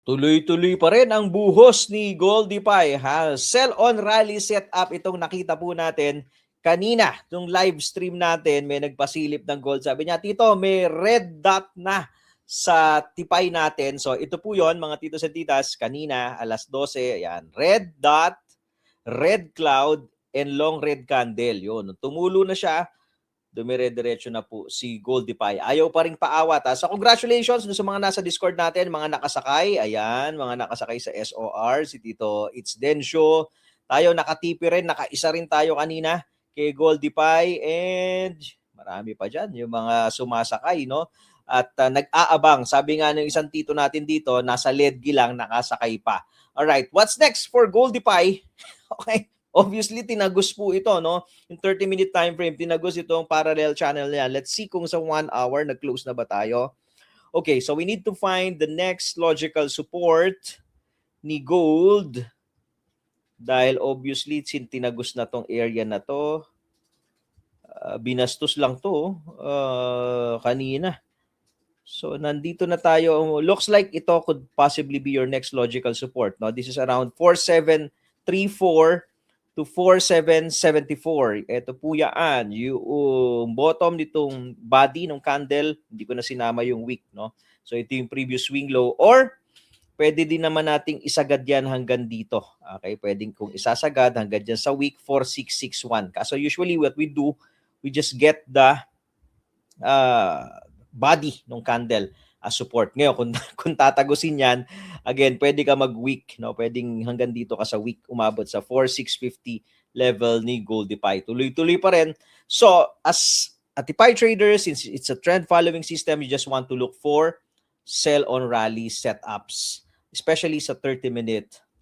Tuloy-tuloy pa rin ang buhos ni Goldify ha. Sell on rally setup itong nakita po natin kanina. Nung live stream natin, may nagpasilip ng gold. Sabi niya, Tito, may red dot na sa tipay natin. So ito po yon mga titos at titas. Kanina, alas 12, ayan. Red dot, red cloud, and long red candle. Yun. Tumulo na siya, dumire-diretso na po si Goldify. Ayaw pa rin paawat. So congratulations sa mga nasa Discord natin, mga nakasakay. Ayan, mga nakasakay sa SOR, si Tito It's Densyo. Tayo nakatipi rin, nakaisa rin tayo kanina kay Goldify, and marami pa dyan yung mga sumasakay, no? At nag-aabang. Sabi nga ng isang tito natin dito, nasa Ledgi lang, nakasakay pa. Alright, what's next for Goldify? Okay. Obviously, tinagos po ito, no? Yung 30-minute time frame, tinagos itong parallel channel niya. Let's see kung sa 1 hour, nag-close na ba tayo? Okay, so we need to find the next logical support ni gold. Dahil obviously, tinagos na tong area na to. Binastos lang to kanina. So, nandito na tayo. Looks like ito could possibly be your next logical support, no? This is around 4734 to 4774. Ito po yan, yung bottom nitong body ng candle, hindi ko na sinama yung wick, no? So ito yung previous swing low, or pwede din naman nating isagad yan hanggang dito. Okay, pwedeng kung isasagad hanggang dyan sa wick 4661. Kaso usually what we do, we just get the body ng candle as support. Ngayon, kung tatagusin yan, again, pwede ka mag-week, no? Pwedeng hanggang dito ka sa week, umabot sa 4,650 level ni Goldify. Tuloy-tuloy pa rin. So, as a TPI trader, since it's a trend following system, you just want to look for sell on rally setups, especially sa 30-minute